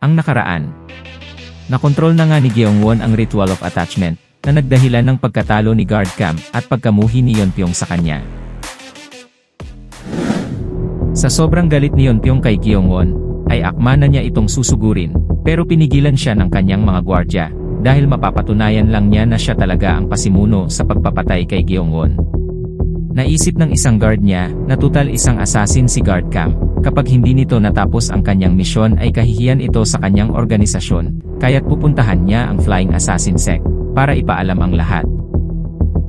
Ang nakaraan. Nakontrol na nga ni Gyeongwon ang ritual of attachment, na nagdahilan ng pagkatalo ni Guard Cam at pagkamuhi ni Yeonpyong sa kanya. Sa sobrang galit ni Yeonpyong kay Gyeongwon, ay akma na niya itong susugurin, pero pinigilan siya ng kanyang mga gwardya, dahil mapapatunayan lang niya na siya talaga ang pasimuno sa pagpapatay kay Gyeongwon. Naisip ng isang guard niya, na tutal isang assassin si Guard Cam, kapag hindi nito natapos ang kanyang misyon ay kahihiyan ito sa kanyang organisasyon, kaya't pupuntahan niya ang Flying Assassin Sect, para ipaalam ang lahat.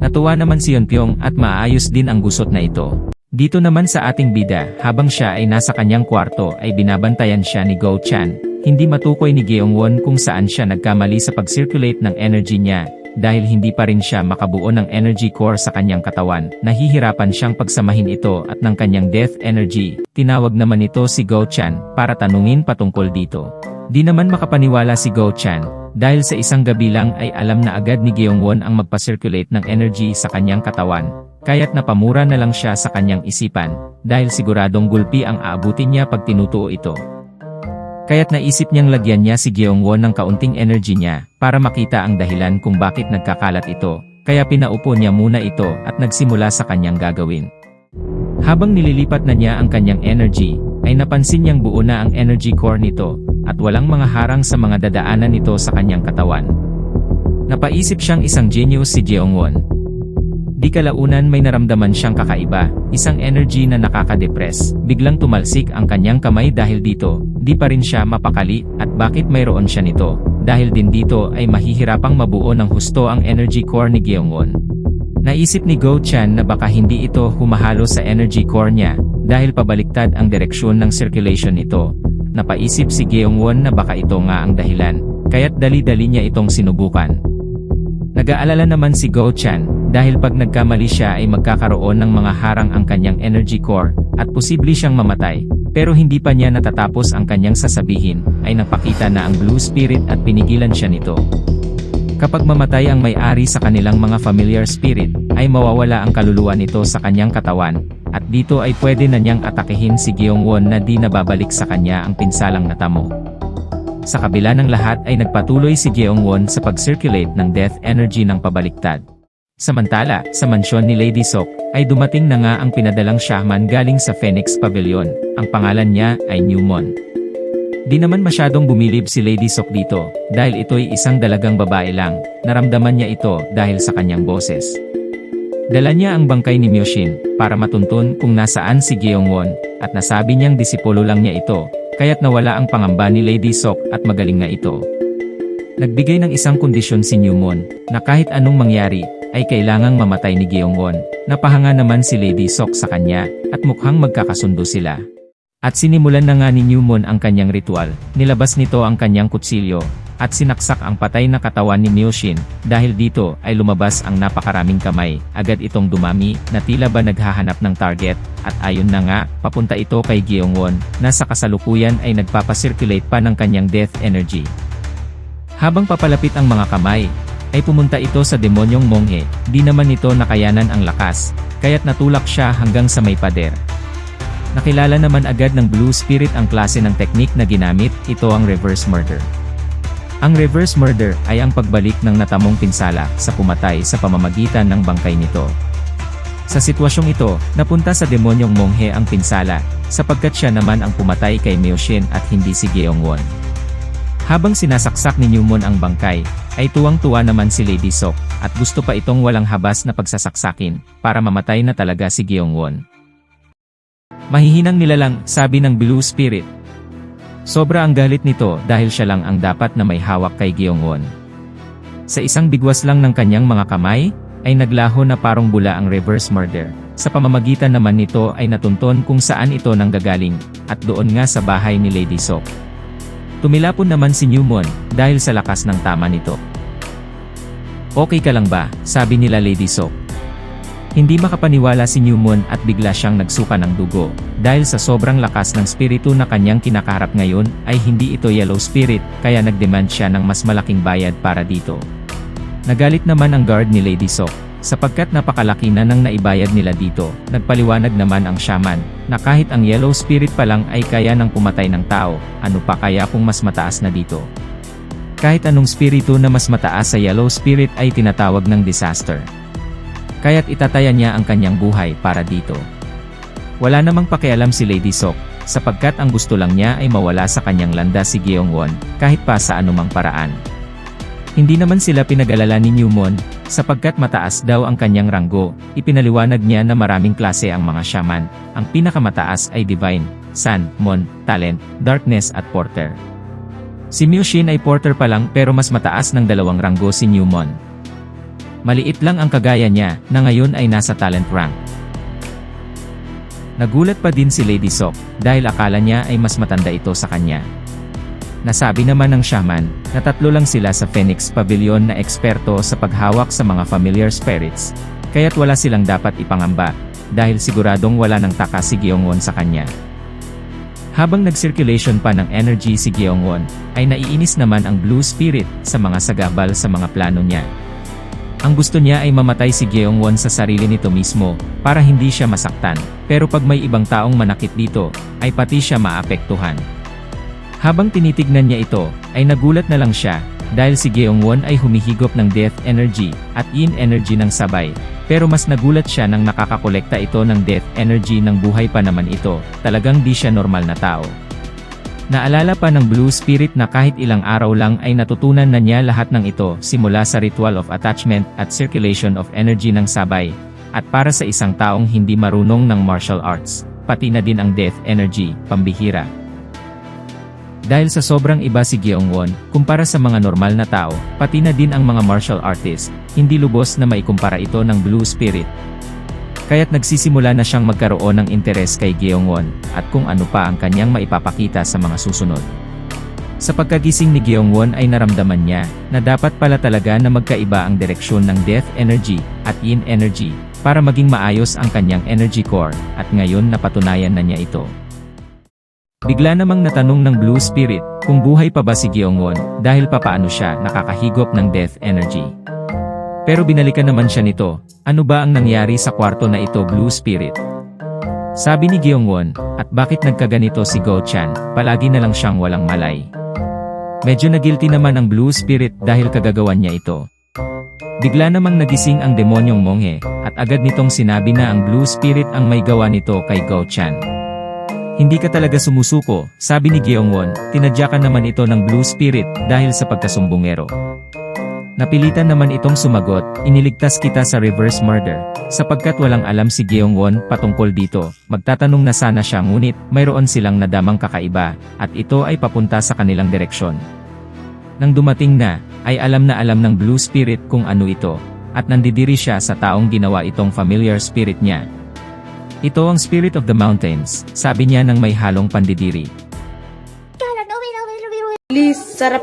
Natuwa naman si Yeonpyong at maayos din ang gusot na ito. Dito naman sa ating bida, habang siya ay nasa kanyang kwarto ay binabantayan siya ni Go Chan, hindi matukoy ni Gyeongwon kung saan siya nagkamali sa pag-circulate ng energy niya, dahil hindi pa rin siya makabuo ng energy core sa kanyang katawan, nahihirapan siyang pagsamahin ito at ng kanyang death energy. Tinawag naman ito si Go Chan para tanungin patungkol dito. Di naman makapaniwala si Go Chan, dahil sa isang gabi lang ay alam na agad ni Gyeongwon ang magpa-circulate ng energy sa kanyang katawan, kaya't napamura na lang siya sa kanyang isipan, dahil siguradong gulpi ang aabutin niya pag tinutuo ito. Kaya't naisip niyang lagyan niya si Gyeongwon ng kaunting energy niya, para makita ang dahilan kung bakit nagkakalat ito, kaya pinaupo niya muna ito at nagsimula sa kanyang gagawin. Habang nililipat na niya ang kanyang energy, ay napansin niyang buo na ang energy core nito, at walang mga harang sa mga dadaanan nito sa kanyang katawan. Napaisip siyang isang genius si Gyeongwon. Di kalaunan may naramdaman siyang kakaiba, isang energy na nakaka-depress. Biglang tumalsik ang kanyang kamay dahil dito, di pa rin siya mapakali, at bakit mayroon siya nito? Dahil din dito ay mahihirapang mabuo ng husto ang energy core ni Gyeongwon. Naisip ni Go Chan na baka hindi ito humahalo sa energy core niya, dahil pabaliktad ang direksyon ng circulation nito. Napaisip si Gyeongwon na baka ito nga ang dahilan, kaya't dali-dali niya itong sinubukan. Nag-aalala naman si Go Chan, dahil pag nagkamali siya ay magkakaroon ng mga harang ang kanyang energy core, at posible siyang mamatay, pero hindi pa niya natatapos ang kanyang sasabihin, ay napakita na ang Blue Spirit at pinigilan siya nito. Kapag mamatay ang may-ari sa kanilang mga familiar spirit, ay mawawala ang kaluluwa nito sa kanyang katawan, at dito ay pwede na niyang atakehin si Gyeongwon na di nababalik sa kanya ang pinsalang natamo. Sa kabila ng lahat ay nagpatuloy si Gyeongwon sa pag-circulate ng death energy ng pabaliktad. Samantala, sa mansyon ni Lady Sok, ay dumating na nga ang pinadalang Shaman galing sa Phoenix Pavilion. Ang pangalan niya ay Newmon. Di naman masyadong bumilib si Lady Sok dito, dahil ito'y isang dalagang babae lang. Naramdaman niya ito dahil sa kanyang boses. Dala niya ang bangkay ni Myoshin, para matuntun kung nasaan si Gyeongwon, at nasabi niyang disipulo lang niya ito, kaya't nawala ang pangamba ni Lady Sok at magaling nga ito. Nagbigay ng isang kondisyon si Newmon, na kahit anong mangyari, ay kailangang mamatay ni Gyeongwon. Napahanga naman si Lady Sok sa kanya, at mukhang magkakasundo sila. At sinimulan na nga ni Newmon ang kanyang ritual, nilabas nito ang kanyang kutsilyo, at sinaksak ang patay na katawan ni Myoshin. Dahil dito ay lumabas ang napakaraming kamay, agad itong dumami, na tila ba naghahanap ng target, at ayon na nga, papunta ito kay Gyeongwon, na sa kasalukuyan ay nagpapacirculate pa ng kanyang death energy. Habang papalapit ang mga kamay, ay pumunta ito sa demonyong monghe, di naman nito nakayanan ang lakas, kaya't natulak siya hanggang sa may pader. Nakilala naman agad ng Blue Spirit ang klase ng teknik na ginamit, ito ang reverse murder. Ang reverse murder ay ang pagbalik ng natamong pinsala sa pumatay sa pamamagitan ng bangkay nito. Sa sitwasyong ito, napunta sa demonyong monghe ang pinsala, sapagkat siya naman ang pumatay kay Myoshin at hindi si Gyeongwon. Habang sinasaksak ni Newmon ang bangkay, ay tuwang-tuwa naman si Lady Sok, at gusto pa itong walang habas na pagsasaksakin, para mamatay na talaga si Gyeongwon. Mahihinang nilalang, sabi ng Blue Spirit. Sobra ang galit nito dahil siya lang ang dapat na may hawak kay Gyeongwon. Sa isang bigwas lang ng kanyang mga kamay, ay naglaho na parang bula ang reverse murder. Sa pamamagitan naman nito ay natunton kung saan ito nanggagaling, at doon nga sa bahay ni Lady Sok. Tumilapon naman si Newmon, dahil sa lakas ng tama nito. Okay ka lang ba? Sabi nila Lady Sok. Hindi makapaniwala si Newmon at bigla siyang nagsuka ng dugo, dahil sa sobrang lakas ng spiritu na kanyang kinakaharap ngayon, ay hindi ito yellow spirit, kaya nagdemand siya ng mas malaking bayad para dito. Nagalit naman ang guard ni Lady Sok, sapagkat napakalaki na ng naibayad nila dito. Nagpaliwanag naman ang shaman, na kahit ang yellow spirit pa lang ay kaya ng pumatay ng tao, ano pa kaya kung mas mataas na dito. Kahit anong spiritu na mas mataas sa yellow spirit ay tinatawag ng disaster. Kaya't itataya niya ang kanyang buhay para dito. Wala namang pakialam si Lady Sok, sapagkat ang gusto lang niya ay mawala sa kanyang landas si Gyeongwon, kahit pa sa anumang paraan. Hindi naman sila pinag-alala ni Newmon, sapagkat mataas daw ang kanyang ranggo. Ipinaliwanag niya na maraming klase ang mga shaman. Ang pinakamataas ay Divine, Sun, Mon, Talent, Darkness at Porter. Si Mushin ay Porter pa lang pero mas mataas ng 2 ranggo si Newmon. Maliit lang ang kagaya niya, na ngayon ay nasa Talent rank. Nagulat pa din si Lady Sok, dahil akala niya ay mas matanda ito sa kanya. Nasabi naman ng shaman, na 3 lang sila sa Phoenix Pavilion na eksperto sa paghawak sa mga familiar spirits, kaya't wala silang dapat ipangamba, dahil siguradong wala ng taka si Gyeongwon sa kanya. Habang nag-circulation pa ng energy si Gyeongwon, ay naiinis naman ang Blue Spirit sa mga sagabal sa mga plano niya. Ang gusto niya ay mamatay si Gyeongwon sa sarili nito mismo, para hindi siya masaktan, pero pag may ibang taong manakit dito, ay pati siya maapektuhan. Habang tinitignan niya ito, ay nagulat na lang siya, dahil si Gyeongwon ay humihigop ng death energy, at yin energy ng sabay, pero mas nagulat siya nang nakakakolekta ito ng death energy ng buhay pa naman ito, talagang di siya normal na tao. Naalala pa ng Blue Spirit na kahit ilang araw lang ay natutunan na niya lahat ng ito simula sa ritual of attachment at circulation of energy ng sabay, at para sa isang taong hindi marunong ng martial arts, pati na din ang death energy, pambihira. Dahil sa sobrang iba si Gyeongwon, kumpara sa mga normal na tao, pati na din ang mga martial artist, hindi lubos na maikumpara ito ng Blue Spirit. Kaya't nagsisimula na siyang magkaroon ng interes kay Gyeongwon, at kung ano pa ang kanyang maipapakita sa mga susunod. Sa pagkagising ni Gyeongwon ay naramdaman niya, na dapat pala talaga na magkaiba ang direksyon ng death energy, at yin energy, para maging maayos ang kanyang energy core, at ngayon napatunayan na niya ito. Bigla namang natanong ng Blue Spirit, kung buhay pa ba si Gyeongwon, dahil papaano siya nakakahigop ng death energy. Pero binalikan naman siya nito, ano ba ang nangyari sa kwarto na ito Blue Spirit? Sabi ni Gyeongwon, at bakit nagkaganito si Go Chan, palagi na lang siyang walang malay. Medyo nagilty naman ang Blue Spirit dahil kagagawan niya ito. Bigla namang nagising ang demonyong monghe, at agad nitong sinabi na ang Blue Spirit ang may gawa nito kay Go Chan. Hindi ka talaga sumusuko, sabi ni Gyeongwon, tinadyakan naman ito ng Blue Spirit dahil sa pagkasumbongero. Napilitan naman itong sumagot, iniligtas kita sa reverse murder, sapagkat walang alam si Gyeongwon patungkol dito, magtatanong na sana siya ngunit, mayroon silang nadamang kakaiba, at ito ay papunta sa kanilang direksyon. Nang dumating na, ay alam na alam ng Blue Spirit kung ano ito, at nandidiri siya sa taong ginawa itong familiar spirit niya. Ito ang Spirit of the Mountains, sabi niya nang may halong pandidiri. Please, sarap